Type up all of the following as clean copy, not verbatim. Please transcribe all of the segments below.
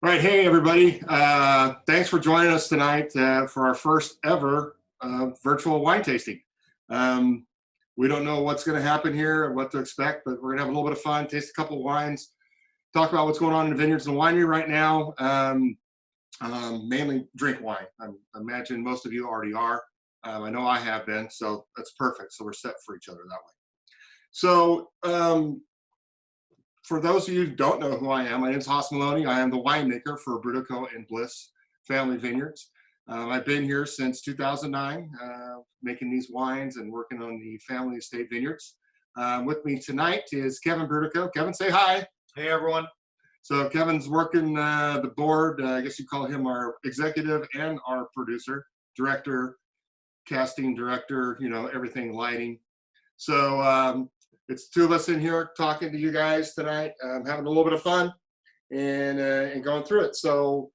All right, hey everybody. Thanks for joining us tonight for our first ever virtual wine tasting. Um, we don't know what's going to happen here and what to expect, but we're going to have a little bit of fun, taste a couple of wines, talk about what's going on in the vineyards and winery right now. Mainly drink wine. I imagine most of you already are. I know I have been, so that's perfect. So we're set for each other that way. So for those of you who don't know who I am, my name is Milone. I am the winemaker for Brutocao and Bliss family vineyards. I've been here since 2009, making these wines and working on the family estate vineyards. With me tonight is Kevin Brutocao. Kevin, say hi. Hey, everyone. So Kevin's working the board. I guess you call him our executive and our producer, director, casting director, everything lighting. So it's two of us in here talking to you guys tonight, having a little bit of fun and going through it. So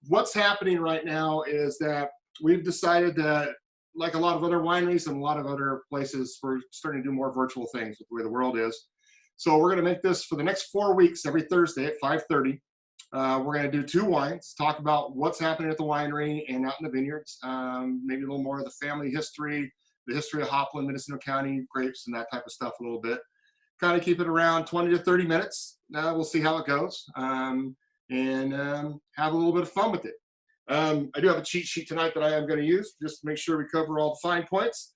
what's happening right now is that we've decided that, like a lot of other wineries and a lot of other places, we're starting to do more virtual things with the way the world is. So we're going to make this for the next 4 weeks, every Thursday at 5:30. We're going to do 2 wines, talk about what's happening at the winery and out in the vineyards, maybe a little more of the family history, the history of Hopland, Mendocino County, grapes, and that type of stuff a little bit. Kind of keep it around 20 to 30 minutes. We'll see how it goes, and have a little bit of fun with it. I do have a cheat sheet tonight that I am going to use just to make sure we cover all the fine points.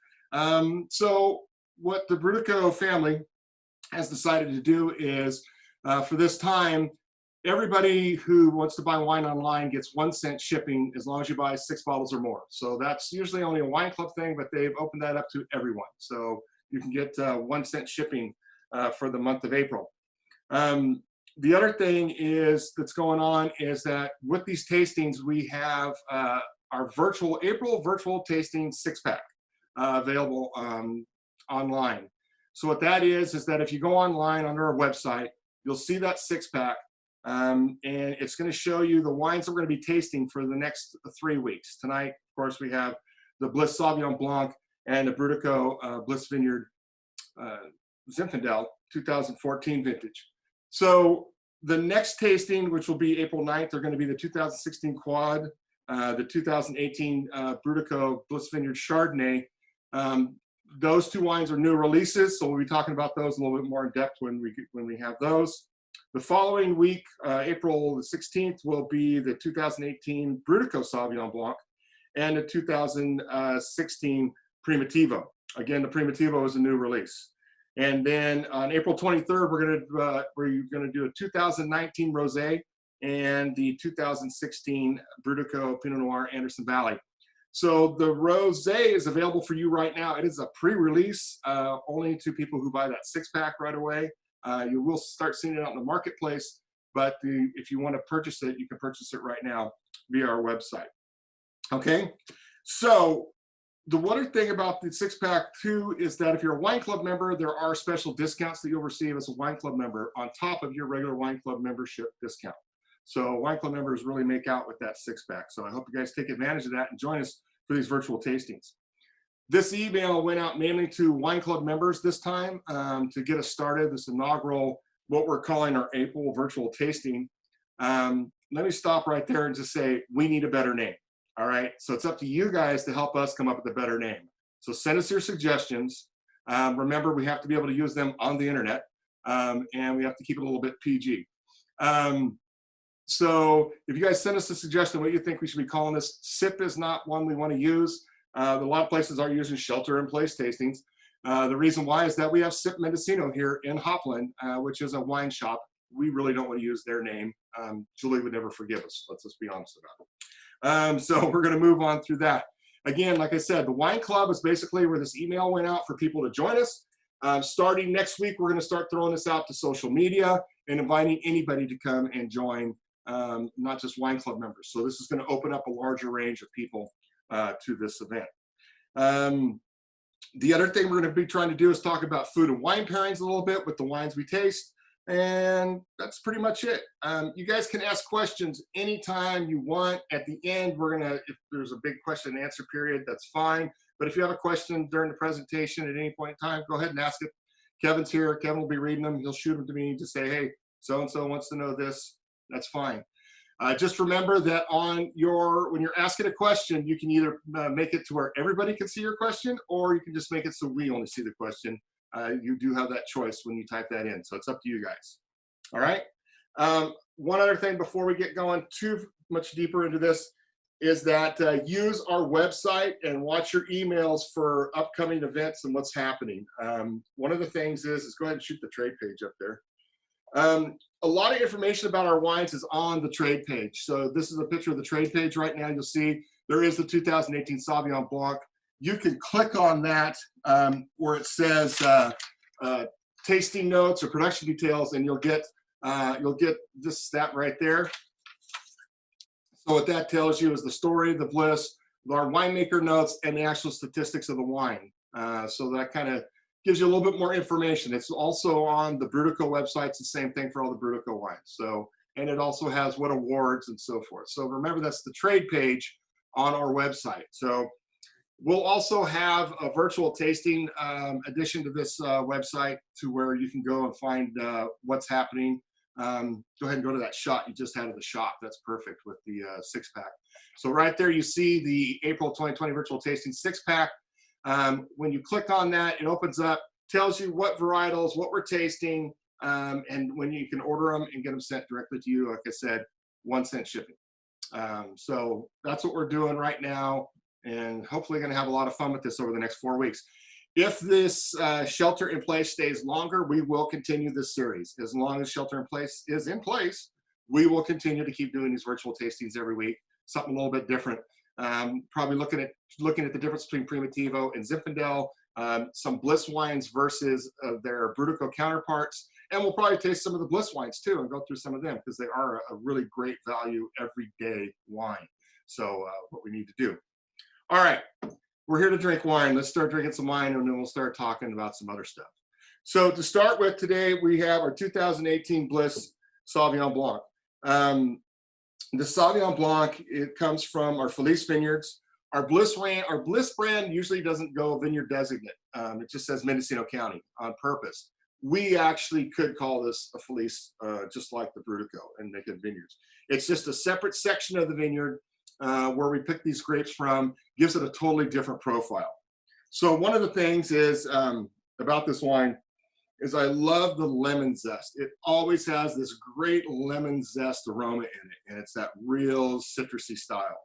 So what the Brutocao family has decided to do is, for this time, everybody who wants to buy wine online gets 1 cent shipping as long as you buy 6 bottles or more. So that's usually only a wine club thing, but they've opened that up to everyone. So you can get 1 cent shipping for the month of April. The other thing that's going on is that with these tastings, we have our April virtual tasting 6-pack available online. So what that is that if you go online on our website, you'll see that 6-pack. And it's going to show you the wines that we're going to be tasting for the next 3 weeks. Tonight, of course, we have the Bliss Sauvignon Blanc and the Brutocao Bliss Vineyard Zinfandel 2014 vintage. So the next tasting, which will be April 9th, are going to be the 2016 Quad, the 2018 Brutocao Bliss Vineyard Chardonnay. Those 2 wines are new releases, so we'll be talking about those a little bit more in depth when we have those. The following week, April the 16th, will be the 2018 Brutocao Sauvignon Blanc and the 2016 Primitivo. Again, the Primitivo is a new release. And then on April 23rd, we're going to do a 2019 Rosé and the 2016 Brutocao Pinot Noir Anderson Valley. So the Rosé is available for you right now. It is a pre-release, only to people who buy that 6-pack right away. You will start seeing it out in the marketplace, but if you want to purchase it, you can purchase it right now via our website. Okay, so the one thing about the 6-pack too is that if you're a wine club member, there are special discounts that you'll receive as a wine club member on top of your regular wine club membership discount. So wine club members really make out with that 6-pack. So I hope you guys take advantage of that and join us for these virtual tastings. This email went out mainly to wine club members this time to get us started, this inaugural, what we're calling our April virtual tasting. Let me stop right there and just say, we need a better name. All right, so it's up to you guys to help us come up with a better name. So send us your suggestions. Remember, we have to be able to use them on the internet, and we have to keep it a little bit PG. So if you guys send us a suggestion what you think we should be calling this, SIP is not one we want to use. A lot of places are using shelter-in-place tastings. The reason why is that we have SIP Mendocino here in Hopland, which is a wine shop. We really don't want to use their name. Julie would never forgive us. Let's just be honest about it. So we're going to move on through that. Again, like I said, the wine club is basically where this email went out for people to join us. Starting next week, we're going to start throwing this out to social media and inviting anybody to come and join, not just wine club members. So this is going to open up a larger range of people to this event. The other thing we're going to be trying to do is talk about food and wine pairings a little bit with the wines we taste. And that's pretty much it. You guys can ask questions anytime you want. At the end, if there's a big question and answer period, that's fine. But if you have a question during the presentation at any point in time, go ahead and ask it. Kevin's here. Kevin will be reading them. He'll shoot them to me to say, hey, so-and-so wants to know this. That's fine. Just remember that when you're asking a question, you can either make it to where everybody can see your question, or you can just make it so we only see the question. You do have that choice when you type that in, so it's up to you guys. All right. One other thing before we get going too much deeper into this is that use our website and watch your emails for upcoming events and what's happening. One of the things is go ahead and shoot the trade page up there. A lot of information about our wines is on the trade page. So this is a picture of the trade page right now. You'll see there is the 2018 Sauvignon Blanc. You can click on that where it says tasting notes or production details, and you'll get this stat right there. So what that tells you is the story, the Bliss, our winemaker notes, and the actual statistics of the wine. So that kind of gives you a little bit more information. It's also on the Brutocao website. It's the same thing for all the Brutocao wines. So, and it also has what awards and so forth. So remember, that's the trade page on our website. So we'll also have a virtual tasting addition to this website, to where you can go and find what's happening. Go ahead and go to that shot you just had of the shop. That's perfect with the 6-pack. So right there you see the April 2020 virtual tasting 6-pack. When you click on that, it opens up, tells you what varietals, what we're tasting, and when you can order them and get them sent directly to you. Like I said, 1 cent shipping. So that's what we're doing right now, and hopefully going to have a lot of fun with this over the next 4 weeks. If this shelter in place stays longer, we will continue this series. As long as shelter in place is in place, we will continue to keep doing these virtual tastings every week, something a little bit different. Probably looking at the difference between Primitivo and Zinfandel, some Bliss wines versus their Brutocao counterparts, and we'll probably taste some of the Bliss wines too and go through some of them, because they are a really great value everyday wine. So what we need to do. All right, we're here to drink wine. Let's start drinking some wine, and then we'll start talking about some other stuff. So to start with, today we have our 2018 Bliss Sauvignon Blanc. The Sauvignon Blanc, it comes from our Felice Vineyards. Our Bliss brand usually doesn't go vineyard designate. It just says Mendocino County on purpose. We actually could call this a Felice, just like the Brutocao, and make it vineyards. It's just a separate section of the vineyard where we pick these grapes from, gives it a totally different profile. So one of the things is about this wine is I love the lemon zest. It always has this great lemon zest aroma in it, and it's that real citrusy style.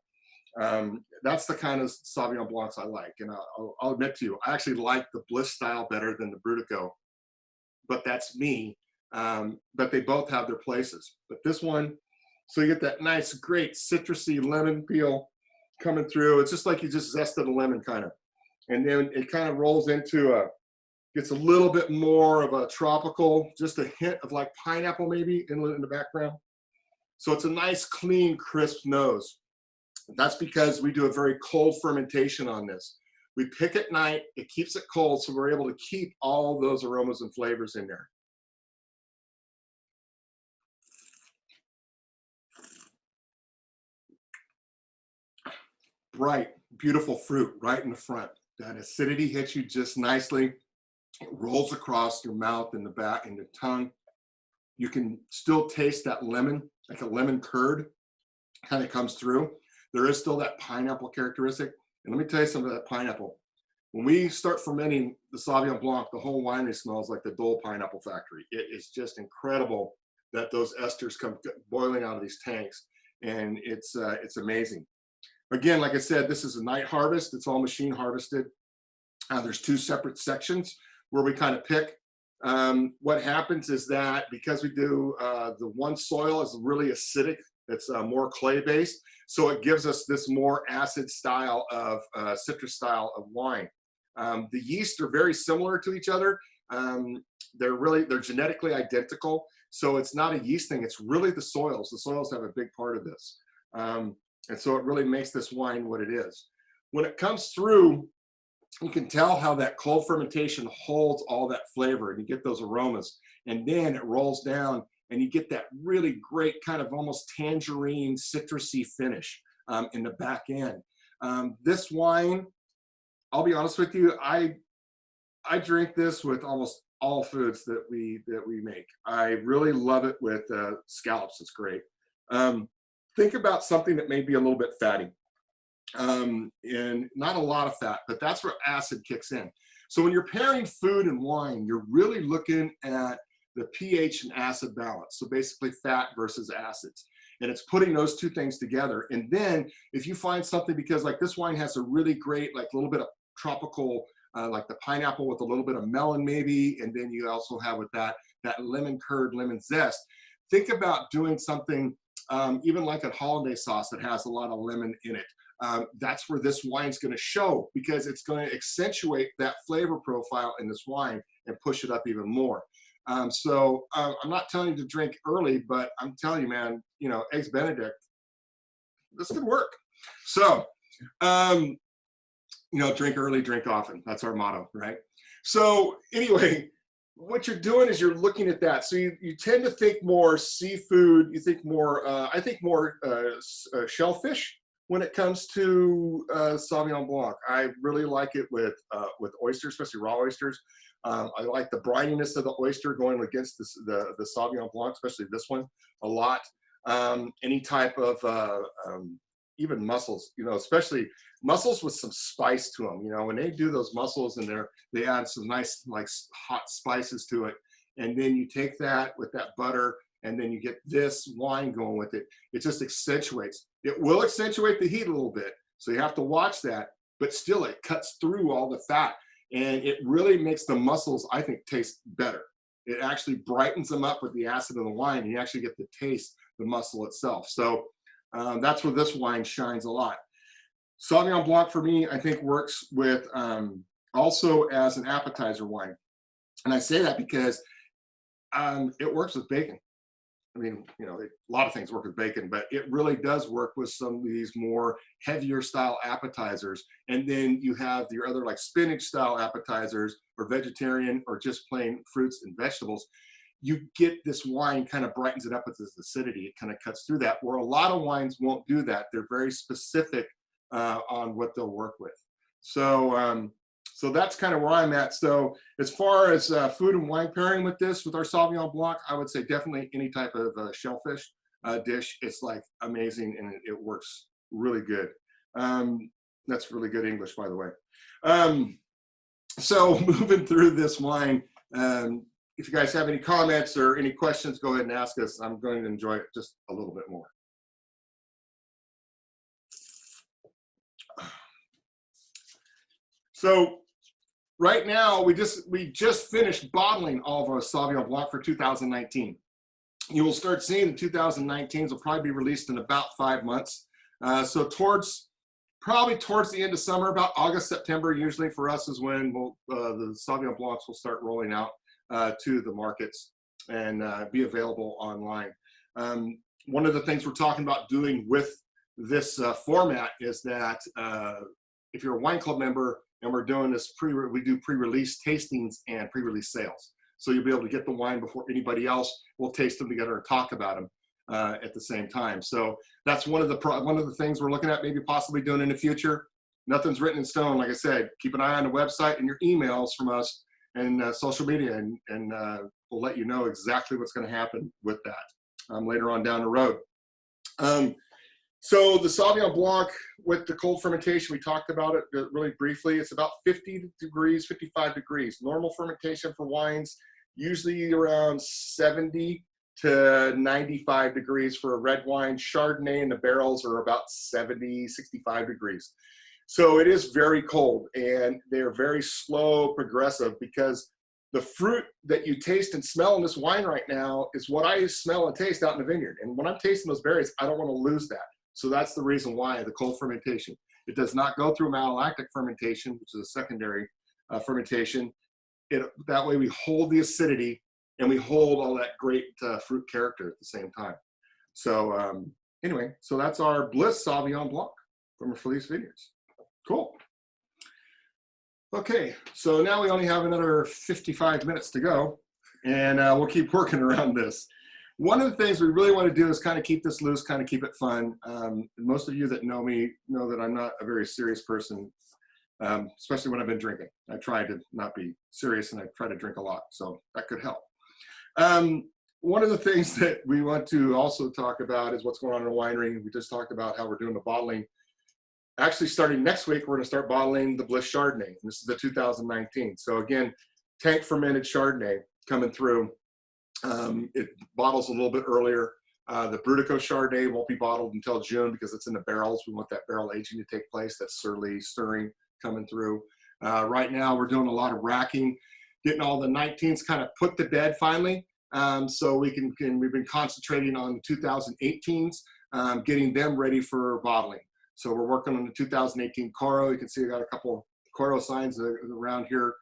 That's the kind of Sauvignon Blancs I like, and I'll admit to you, I actually like the Bliss style better than the Brutocao, but that's me. But they both have their places. But this one, so you get that nice, great citrusy lemon peel coming through. It's just like you just zested a lemon kind of. And then it kind of rolls into gets a little bit more of a tropical, just a hint of like pineapple maybe in the background. So it's a nice, clean, crisp nose. That's because we do a very cold fermentation on this. We pick at night, it keeps it cold, so we're able to keep all those aromas and flavors in there. Bright, beautiful fruit right in the front. That acidity hits you just nicely. It rolls across your mouth and the back and the tongue. You can still taste that lemon, like a lemon curd kind of comes through. There is still that pineapple characteristic. And let me tell you something about that pineapple. When we start fermenting the Sauvignon Blanc, the whole winery smells like the Dole Pineapple Factory. It is just incredible that those esters come boiling out of these tanks, and it's amazing. Again, like I said, this is a night harvest. It's all machine harvested. There's 2 separate sections where we kind of pick. What happens is that because we do, the one soil is really acidic, it's more clay-based, so it gives us this more acid style of, citrus style of wine. The yeast are very similar to each other. They're genetically identical, so it's not a yeast thing, it's really the soils. The soils have a big part of this. And so it really makes this wine what it is. When it comes through, you can tell how that cold fermentation holds all that flavor, and you get those aromas, and then it rolls down and you get that really great kind of almost tangerine citrusy finish in the back end. This wine, I'll be honest with you, I drink this with almost all foods that we make. I really love it with scallops. It's great. think about something that may be a little bit fatty, and not a lot of fat, but that's where acid kicks in. So when you're pairing food and wine, you're really looking at the pH and acid balance. So basically fat versus acids. And it's putting those two things together. And then if you find something, because like this wine has a really great, like a little bit of tropical, like the pineapple with a little bit of melon maybe, and then you also have with that lemon curd, lemon zest. Think about doing something even like a hollandaise sauce that has a lot of lemon in it. That's where this wine's going to show, because it's going to accentuate that flavor profile in this wine and push it up even more. So I'm not telling you to drink early, but I'm telling you, man, you know, Eggs Benedict, this could work. So, you know, drink early, drink often. That's our motto, right? So anyway, what you're doing is you're looking at that. So you tend to think more seafood. You think more, I think more shellfish when it comes to Sauvignon Blanc. I really like it with oysters, especially raw oysters. I like the brininess of the oyster going against the Sauvignon Blanc, especially this one, a lot. Any type of even mussels, you know, especially mussels with some spice to them. You know, when they do those mussels and they add some nice like hot spices to it, and then you take that with that butter, and then you get this wine going with it. It just accentuates. It will accentuate the heat a little bit, so you have to watch that. But still, it cuts through all the fat. And it really makes the mussels, I think, taste better. It actually brightens them up with the acid of the wine, and you actually get to taste the mussel itself. So that's where this wine shines a lot. Sauvignon Blanc, for me, I think works with also as an appetizer wine. And I say that because it works with bacon. I mean, you know, a lot of things work with bacon, but it really does work with some of these more heavier style appetizers. And then you have your other like spinach style appetizers, or vegetarian, or just plain fruits and vegetables. You get this wine kind of brightens it up with this acidity. It kind of cuts through that, where a lot of wines won't do that. They're very specific on what they'll work with. So, so that's kind of where I'm at. So as far as food and wine pairing with this, with our Sauvignon Blanc, I would say definitely any type of shellfish dish. It's like amazing, and it works really good. That's really good English, by the way. So moving through this wine, if you guys have any comments or any questions, go ahead and ask us. I'm going to enjoy it just a little bit more. So right now, we just finished bottling all of our Sauvignon Blanc for 2019. You will start seeing the 2019s will probably be released in about 5 months. So probably towards the end of summer, about August, September, usually for us is when the Sauvignon Blancs will start rolling out to the markets and be available online. One of the things we're talking about doing with this format is that if you're a wine club member, and we're doing this we do pre-release tastings and pre-release sales. So you'll be able to get the wine before anybody else. We'll taste them together and talk about them at the same time. So that's one of the things we're looking at, maybe possibly doing in the future. Nothing's written in stone. Like I said, keep an eye on the website and your emails from us and social media, and we'll let you know exactly what's going to happen with that later on down the road. So the Sauvignon Blanc with the cold fermentation, we talked about it really briefly. It's about 50 degrees, 55 degrees. Normal fermentation for wines, usually around 70 to 95 degrees for a red wine. Chardonnay in the barrels are about 70, 65 degrees. So it is very cold, and they're very slow, progressive, because the fruit that you taste and smell in this wine right now is what I smell and taste out in the vineyard. And when I'm tasting those berries, I don't want to lose that. So that's the reason why the cold fermentation. It does not go through malolactic fermentation, which is a secondary fermentation. That way we hold the acidity and we hold all that great fruit character at the same time. So anyway, so that's our Bliss Sauvignon Blanc from Felice Vineyards. Cool. Okay, so now we only have another 55 minutes to go, and we'll keep working around this. One of the things we really want to do is kind of keep this loose, kind of keep it fun. Most of you that know me know that I'm not a very serious person, especially when I've been drinking. I try to not be serious, and I try to drink a lot, so that could help. one of the things that we want to also talk about is what's going on in the winery. We just talked about how we're doing the bottling. Actually, starting next week, we're going to start bottling the Bliss Chardonnay. This is the 2019. So again, tank fermented Chardonnay coming through. It bottles a little bit earlier. The Brutocao Chardonnay won't be bottled until June because it's in the barrels. We want that barrel aging to take place, that surly stirring coming through. Right now, we're doing a lot of racking, getting all the 19s kind of put to bed finally. So we've been concentrating on the 2018s, getting them ready for bottling. So we're working on the 2018 Coro. You can see I got a couple Coro signs around here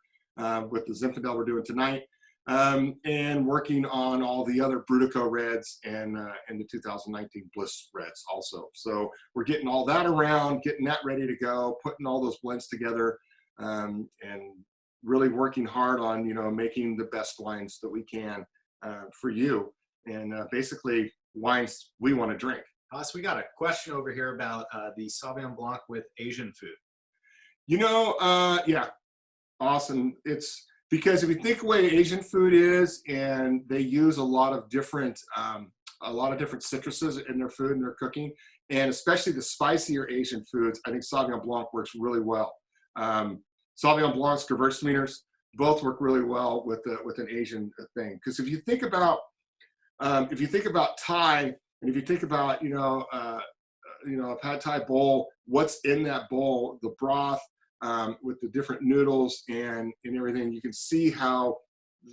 with the Zinfandel we're doing tonight. And working on all the other Brutocao reds and the 2019 Bliss reds also. So we're getting all that around, getting that ready to go, putting all those blends together, and really working hard on, you know, making the best wines that we can for you, and basically wines we want to drink. So we got a question over here about the Sauvignon Blanc with Asian food. You know, yeah, awesome. It's because if you think the way Asian food is, and they use a lot of different citruses in their food and their cooking, and especially the spicier Asian foods, I think Sauvignon Blanc works really well. Sauvignon Blancs, Gewürztraminer, both work really well with an Asian thing. Because if you think about Thai, and if you think about a pad Thai bowl, what's in that bowl, the broth with the different noodles and everything, you can see how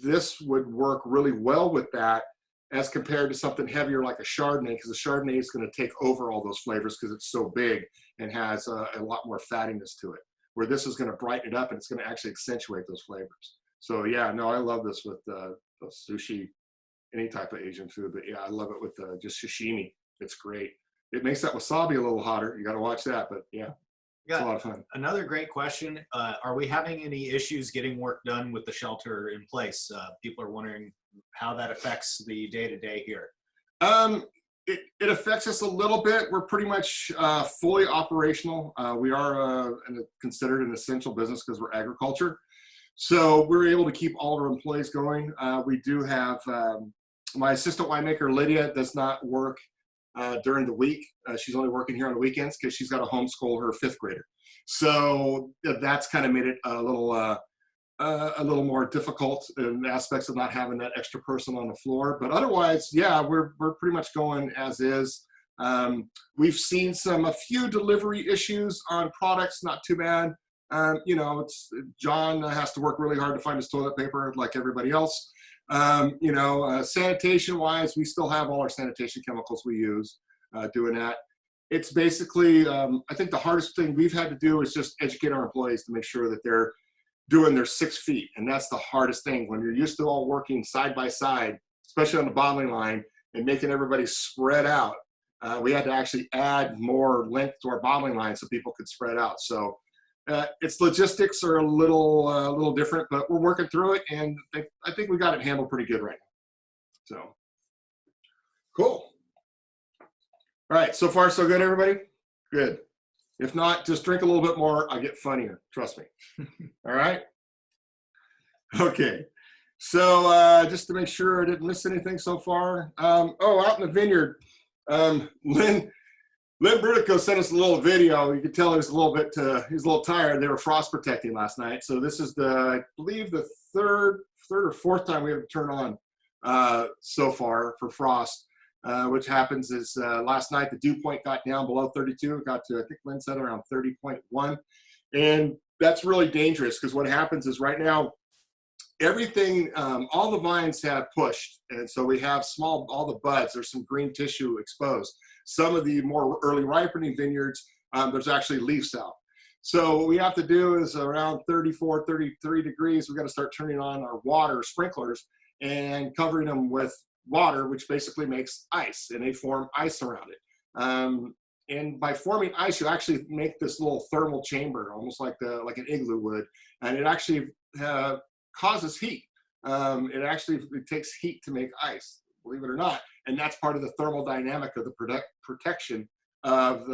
this would work really well with that as compared to something heavier like a Chardonnay, because the Chardonnay is going to take over all those flavors because it's so big and has a lot more fattiness to it. Where this is going to brighten it up and it's going to actually accentuate those flavors. So yeah, no, I love this with sushi, any type of Asian food, but yeah, I love it with just sashimi. It's great. It makes that wasabi a little hotter. You got to watch that, but yeah, it's a lot of fun. Another great question. Are we having any issues getting work done with the shelter in place? People are wondering how that affects the day-to-day here. It affects us a little bit. We're pretty much fully operational. We are considered an essential business because we're agriculture. So we're able to keep all of our employees going. We do have my assistant winemaker, Lydia, does not work during the week. She's only working here on the weekends because she's got to homeschool her 5th grader. So that's kind of made it a little more difficult in aspects of not having that extra person on the floor. But otherwise, yeah, we're pretty much going as is. We've seen a few delivery issues on products, not too bad. You know, John has to work really hard to find his toilet paper like everybody else. You know, sanitation-wise, we still have all our sanitation chemicals we use doing that. It's basically, I think the hardest thing we've had to do is just educate our employees to make sure that they're doing their 6 feet. And that's the hardest thing. When you're used to all working side by side, especially on the bottling line, and making everybody spread out, we had to actually add more length to our bottling line so people could spread out. So its logistics are a little different, but we're working through it, and I think we got it handled pretty good right now. So, cool. All right, so far so good, everybody? Good. If not, just drink a little bit more. I get funnier, trust me. All right? Okay. So just to make sure I didn't miss anything so far. Out in the vineyard, Lynn Brutocao sent us a little video. You could tell he was a little tired. They were frost protecting last night. So this is I believe the third or fourth time we have to turn on so far for frost. Which happens is last night the dew point got down below 32. It got to, I think Lynn said, around 30.1. And that's really dangerous because what happens is right now, everything, all the vines have pushed. And so we have all the buds, there's some green tissue exposed. Some of the more early ripening vineyards, there's actually leaves out. So what we have to do is around 34, 33 degrees, we got to start turning on our water sprinklers and covering them with water, which basically makes ice, and they form ice around it. And by forming ice, you actually make this little thermal chamber, almost like an igloo would, and it actually causes heat. It takes heat to make ice, believe it or not, and that's part of the thermal dynamic of the protection of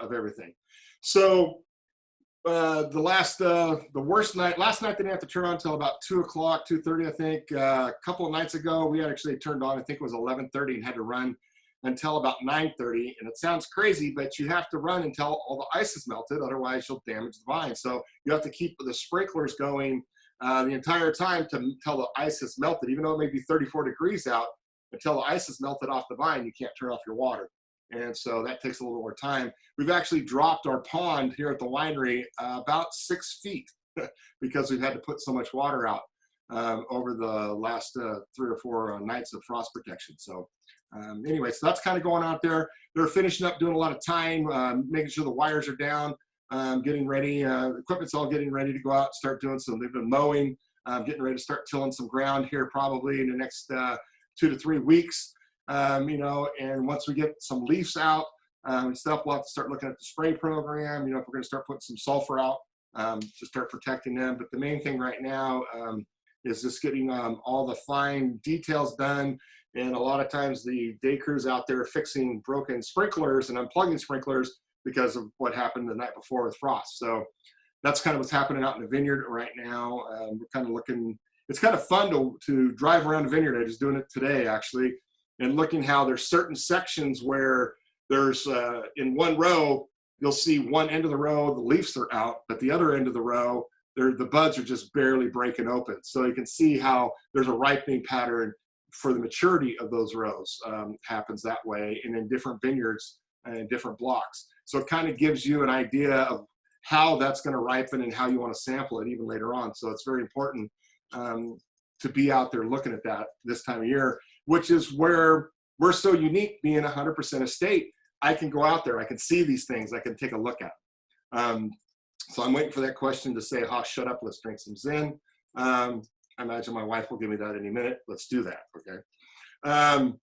everything. So The worst night, last night they didn't have to turn on until about 2 o'clock, 2:30, I think. A couple of nights ago, we actually turned on, I think it was 11:30, and had to run until about 9:30. And it sounds crazy, but you have to run until all the ice is melted, otherwise you'll damage the vine. So you have to keep the sprinklers going the entire time until the ice is melted, even though it may be 34 degrees out. Until the ice is melted off the vine, you can't turn off your water. And so that takes a little more time. We've actually dropped our pond here at the winery about 6 feet because we've had to put so much water out over the last 3 or 4 nights of frost protection. So anyway, so that's kind of going out there. They're finishing up, doing a lot of tying, making sure the wires are down, getting ready. Equipment's all getting ready to go out and start doing some. They've been mowing, getting ready to start tilling some ground here probably in the next 2 to 3 weeks. You know, and once we get some leaves out and stuff, we'll have to start looking at the spray program, you know, if we're going to start putting some sulfur out to start protecting them. But the main thing right now is just getting all the fine details done. And a lot of times the day crews out there fixing broken sprinklers and unplugging sprinklers because of what happened the night before with frost. So that's kind of what's happening out in the vineyard right now. We're kind of looking, it's kind of fun to drive around the vineyard. I was doing it today, actually. And looking how there's certain sections where there's in one row, you'll see one end of the row, the leaves are out, but the other end of the row, the buds are just barely breaking open. So you can see how there's a ripening pattern for the maturity of those rows happens that way, and in different vineyards and different blocks. So it kind of gives you an idea of how that's going to ripen and how you want to sample it even later on. So it's very important to be out there looking at that this time of year, which is where we're so unique, being 100% estate. I can go out there, I can see these things, I can take a look at them. So I'm waiting for that question to say, "Ha, shut up, let's drink some Zin." I imagine my wife will give me that any minute. Let's do that, okay?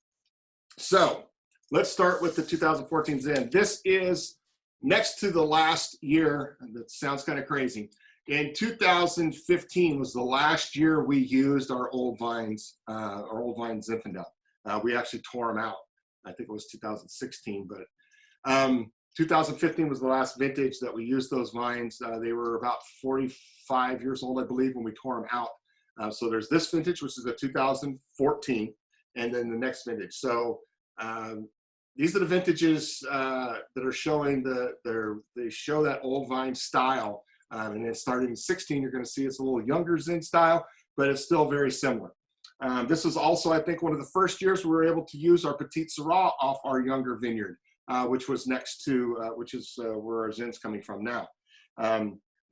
So let's start with the 2014 Zin. This is next to the last year, and that sounds kind of crazy. In 2015 was the last year we used our old vines, our old vine Zinfandel. We actually tore them out. I think it was 2016, but 2015 was the last vintage that we used those vines. They were about 45 years old, I believe, when we tore them out. So there's this vintage, which is the 2014, and then the next vintage. So these are the vintages that are showing they show that old vine style. And then starting in 16, you're going to see it's a little younger Zin style, but it's still very similar. This was also, I think, one of the first years we were able to use our Petite Syrah off our younger vineyard, which was next to, which is where our Zin's coming from now.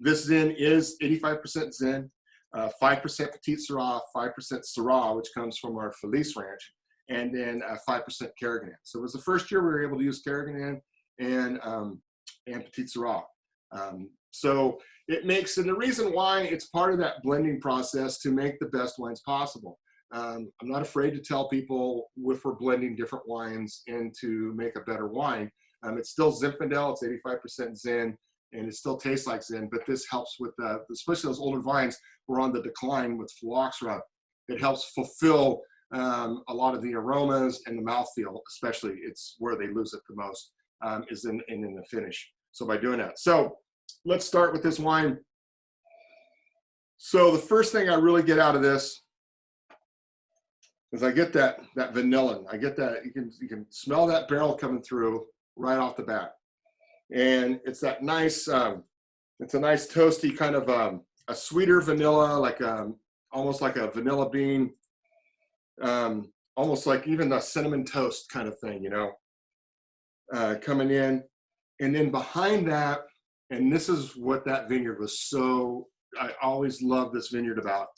This Zin is 85% Zin, 5% Petite Syrah, 5% Syrah, which comes from our Felice Ranch, and then 5% Carignan. So it was the first year we were able to use Carignan and Petite Syrah. So it makes, and the reason why it's part of that blending process to make the best wines possible. I'm not afraid to tell people if we're blending different wines and to make a better wine. It's still Zinfandel, it's 85% Zin, and it still tastes like Zin, but this helps with, especially those older vines were on the decline with phylloxera. It helps fulfill a lot of the aromas and the mouthfeel, especially it's where they lose it the most, is in the finish. So by doing that. So let's start with this wine. So the first thing I really get out of this is I get that vanilla. I get that, you can smell that barrel coming through right off the bat. And it's that nice, it's a nice toasty kind of a sweeter vanilla, like almost like a vanilla bean, almost like even a cinnamon toast kind of thing, you know, coming in. And then behind that, and this is what that vineyard was so, I always love this vineyard about,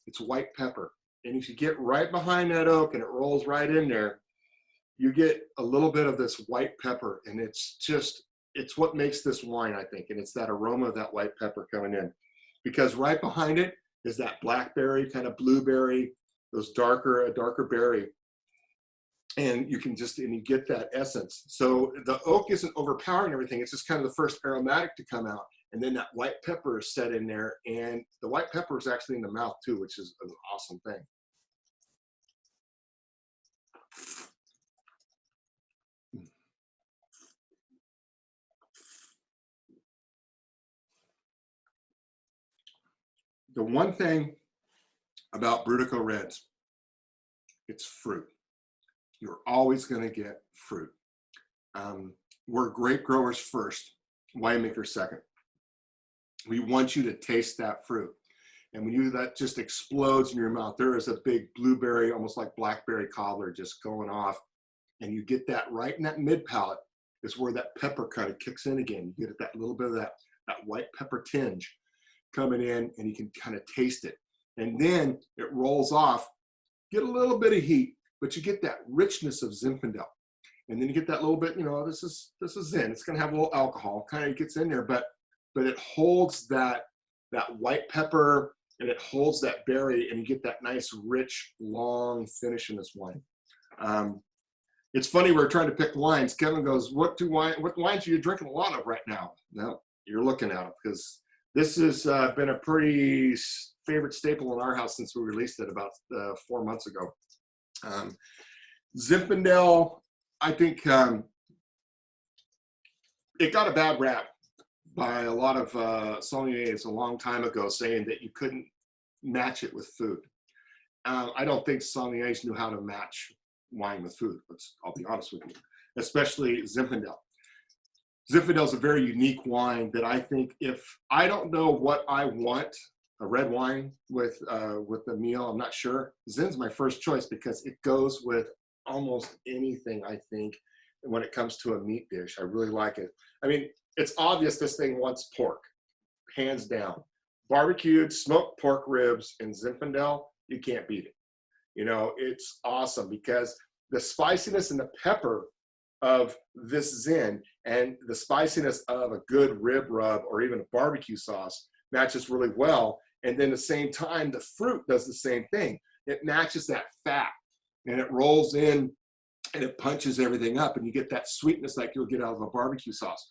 it's white pepper. And if you get right behind that oak and it rolls right in there, you get a little bit of this white pepper, and it's just, it's what makes this wine, I think. And it's that aroma of that white pepper coming in, because right behind it is that blackberry, kind of blueberry, those a darker berry. And you can just, and you get that essence. So the oak isn't overpowering everything. It's just kind of the first aromatic to come out. And then that white pepper is set in there. And the white pepper is actually in the mouth too, which is an awesome thing. The one thing about Brutocao Reds, it's fruit. You're always going to get fruit. We're grape growers first, winemakers second. We want you to taste that fruit. And when that just explodes in your mouth, there is a big blueberry, almost like blackberry cobbler just going off. And you get that right in that mid palate is where that pepper kind of kicks in again. You get that little bit of that white pepper tinge coming in, and you can kind of taste it. And then it rolls off, get a little bit of heat, but you get that richness of Zinfandel. And then you get that little bit, this is Zin. It's going to have a little alcohol, kind of gets in there, but it holds that white pepper, and it holds that berry, and you get that nice, rich, long finish in this wine. It's funny, we're trying to pick wines. Kevin goes, what wines are you drinking a lot of right now? No, you're looking at them, because this has been a pretty favorite staple in our house since we released it about 4 months ago. Zinfandel, I think it got a bad rap by a lot of sommeliers a long time ago, saying that you couldn't match it with food. I don't think sommeliers knew how to match wine with food. I'll be honest with you, especially Zinfandel. Zinfandel is a very unique wine that I think, if I don't know what I want, a red wine with a meal, I'm not sure. Zin's my first choice because it goes with almost anything, I think, when it comes to a meat dish. I really like it. I mean, it's obvious this thing wants pork, hands down. Barbecued smoked pork ribs and Zinfandel, you can't beat it. It's awesome because the spiciness and the pepper of this Zin and the spiciness of a good rib rub or even a barbecue sauce matches really well. And then at the same time, the fruit does the same thing. It matches that fat, and it rolls in and it punches everything up, and you get that sweetness like you'll get out of a barbecue sauce.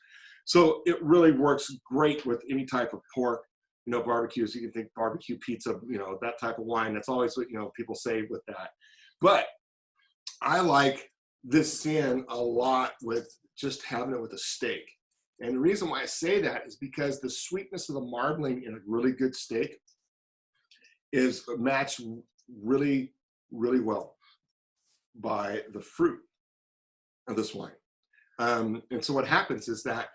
So it really works great with any type of pork, barbecues. You can think barbecue pizza, that type of wine. That's always what, people say with that. But I like this Zin a lot with just having it with a steak. And the reason why I say that is because the sweetness of the marbling in a really good steak is matched really, really well by the fruit of this wine. And so what happens is that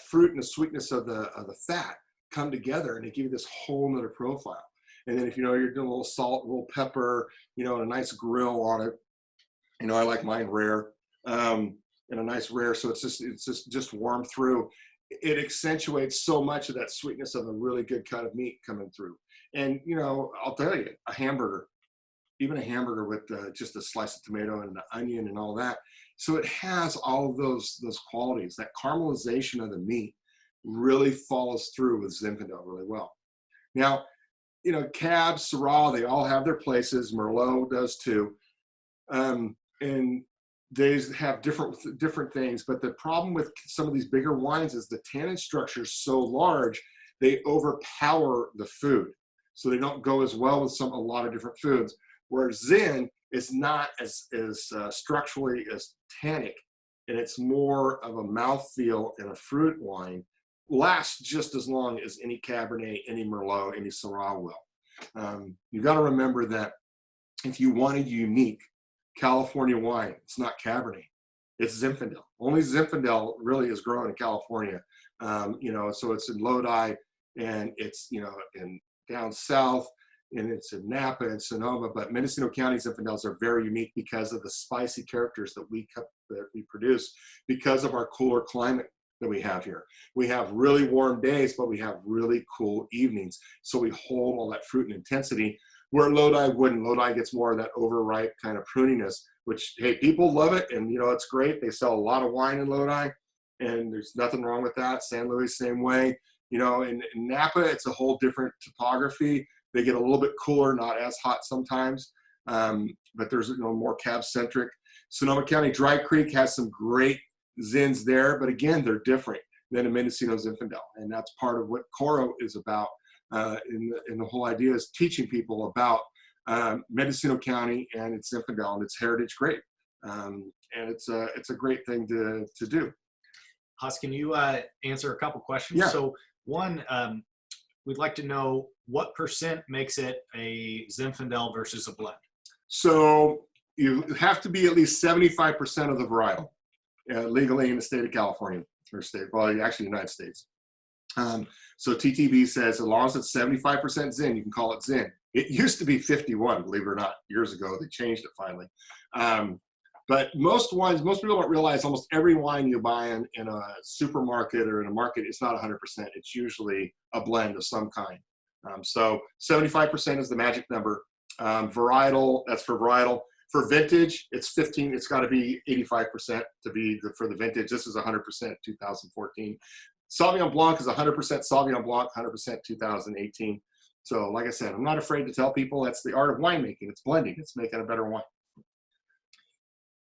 fruit and the sweetness of the fat come together, and they give you this whole nother profile. And then if you're doing a little salt, a little pepper, and a nice grill on it, I like mine rare, and a nice rare, so it's just warm through. It accentuates so much of that sweetness of a really good cut of meat coming through. And I'll tell you, a hamburger, even a hamburger with just a slice of tomato and an onion and all that. So it has all of those qualities. That caramelization of the meat really follows through with Zinfandel really well. Now, Cab, Syrah, they all have their places. Merlot does too. And they have different things. But the problem with some of these bigger wines is the tannin structure is so large, they overpower the food. So they don't go as well with a lot of different foods. Whereas Zin is not as structurally as tannic, and it's more of a mouthfeel in a fruit wine. Lasts just as long as any Cabernet, any Merlot, any Syrah will. You've got to remember that if you want a unique California wine, it's not Cabernet, it's Zinfandel. Only Zinfandel really is grown in California. So it's in Lodi, and it's in down south, and it's in Napa and Sonoma. But Mendocino County Zinfandels are very unique because of the spicy characters that we produce, because of our cooler climate that we have here. We have really warm days, but we have really cool evenings. So we hold all that fruit and intensity, where Lodi wouldn't. Lodi gets more of that overripe kind of pruniness, which, hey, people love it, and it's great. They sell a lot of wine in Lodi, and there's nothing wrong with that. San Luis, same way. In Napa, it's a whole different topography. They get a little bit cooler, not as hot sometimes, but there's more Cab-centric. Sonoma County Dry Creek has some great Zins there, but again, they're different than a Mendocino Zinfandel, and that's part of what Coro is about. And the whole idea is teaching people about Mendocino County and its Zinfandel and its heritage grape, and it's a great thing to do. Huss, can you answer a couple questions? Yeah. So one, we'd like to know what percent makes it a Zinfandel versus a blend? So you have to be at least 75% of the varietal legally in the state of California, or state, well, actually United States. So TTB says as long as it's 75% Zin, you can call it Zin. It used to be 51, believe it or not, years ago. They changed it finally. But most wines, most people don't realize almost every wine you buy in a supermarket or in a market, it's not 100%. It's usually a blend of some kind. So 75% is the magic number. Varietal, that's for varietal. For vintage, it's 15. It's got to be 85% to be for the vintage. This is 100% 2014. Sauvignon Blanc is 100% Sauvignon Blanc, 100% 2018. So like I said, I'm not afraid to tell people that's the art of winemaking. It's blending. It's making a better wine.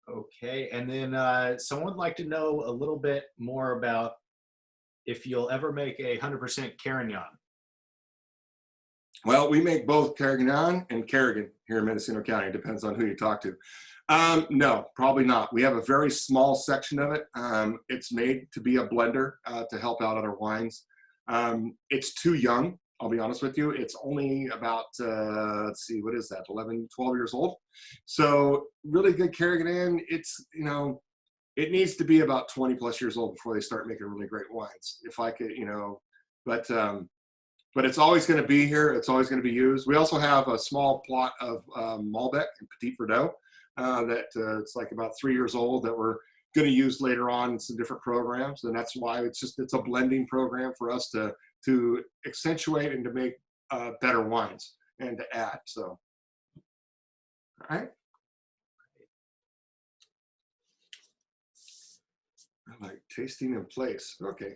Okay, and then someone would like to know a little bit more about if you'll ever make a 100% Carignan. Well, we make both Carignan and Carrigan here in Mendocino County. It depends on who you talk to. No, probably not. We have a very small section of it. It's made to be a blender to help out other wines. It's too young, I'll be honest with you. It's only about, let's see, what is that, 11, 12 years old. So really good Carignan, it's, you know, it needs to be about 20 plus years old before they start making really great wines. If I could, you know, but it's always going to be here. It's always going to be used. We also have a small plot of Malbec and Petit Verdot that it's like about 3 years old that we're going to use later on in some different programs. And that's why it's a blending program for us to accentuate and to make better wines and to add. So, all right. I like tasting in place. Okay.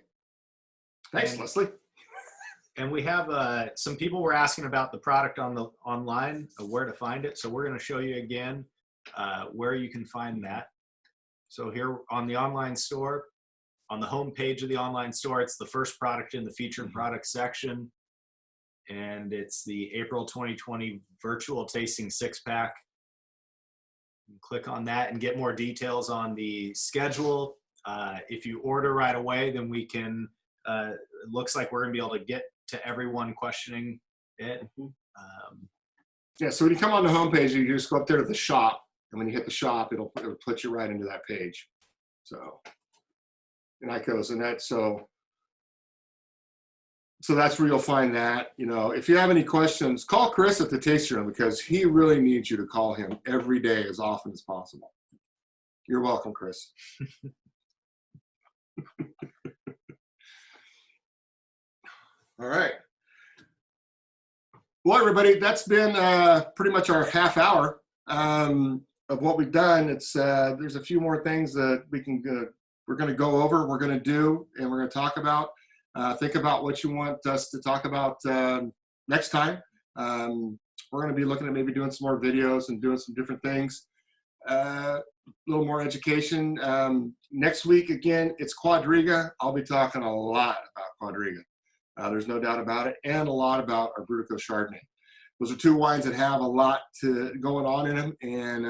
Thanks, Leslie. And we have some people were asking about the product on the online, where to find it. So we're going to show you again where you can find that. So here on the online store, on the home page of the online store, it's the first product in the featured product section. And it's the April 2020 virtual tasting 6-pack. Click on that and get more details on the schedule. If you order right away, then we can, it looks like we're going to be able to get to everyone questioning it. Yeah, so when you come on the homepage, you just go up there to the shop, and when you hit the shop, it'll put you right into that page. So, and that goes, and that so that's where you'll find that. You know, if you have any questions, call Chris at the tasting room because he really needs you to call him every day as often as possible. You're welcome, Chris. All right. Well, everybody, that's been pretty much our half hour of what we've done. It's there's a few more things that we're going to go over, we're going to do, and we're going to talk about. Think about what you want us to talk about next time. We're going to be looking at maybe doing some more videos and doing some different things. A little more education. Next week, again, it's Quadriga. I'll be talking a lot about Quadriga. There's no doubt about it, and a lot about our Brutocao Chardonnay. Those are two wines that have a lot going on in them and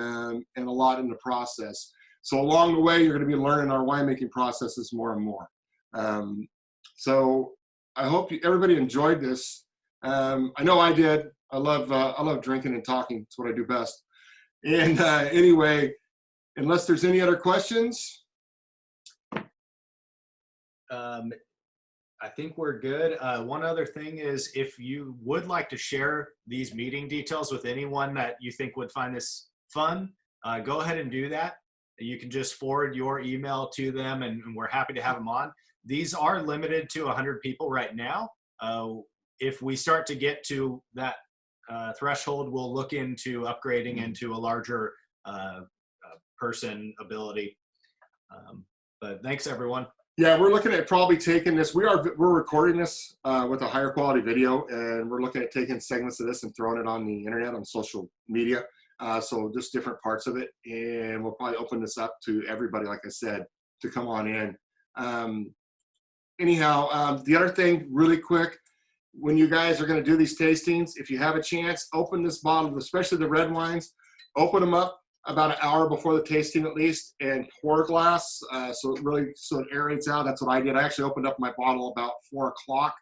a lot in the process. So along the way, you're going to be learning our winemaking processes more and more. So I hope everybody enjoyed this. I know I did. I love drinking and talking. It's what I do best. And anyway, unless there's any other questions. I think we're good. One other thing is if you would like to share these meeting details with anyone that you think would find this fun, go ahead and do that. You can just forward your email to them and we're happy to have them on. These are limited to 100 people right now. If we start to get to that threshold, we'll look into upgrading into a larger person ability. But thanks, everyone. Yeah, we're looking at probably taking this. We're recording this with a higher quality video, and we're looking at taking segments of this and throwing it on the internet, on social media. So just different parts of it, and we'll probably open this up to everybody, like I said, to come on in. Anyhow, the other thing, really quick, when you guys are going to do these tastings, if you have a chance, open this bottle, especially the red wines, open them up about an hour before the tasting at least, and pour a glass so it aerates out. That's what I did. I actually opened up my bottle about 4 o'clock,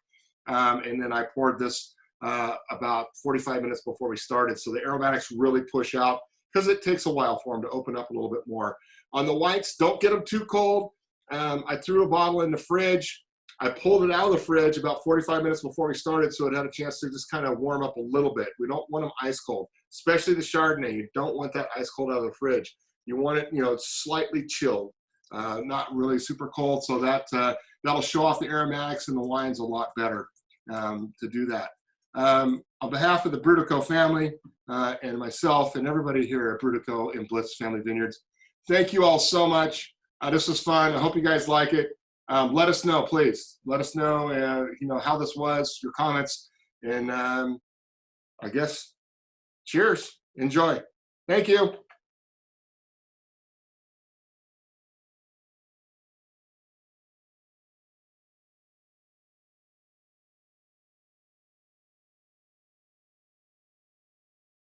and then I poured this about 45 minutes before we started. So the aromatics really push out because it takes a while for them to open up a little bit more. On the whites, don't get them too cold. I threw a bottle in the fridge. I pulled it out of the fridge about 45 minutes before we started, so it had a chance to just kind of warm up a little bit. We don't want them ice cold, especially the Chardonnay. You don't want that ice cold out of the fridge. You want it, slightly chilled, not really super cold, so that that'll show off the aromatics and the wines a lot better to do that. On behalf of the Brutocao family and myself and everybody here at Brutocao and Bliss Family Vineyards, thank you all so much. This was fun. I hope you guys like it. Let us know, please. Let us know, how this was, your comments, and I guess cheers. Enjoy. Thank you.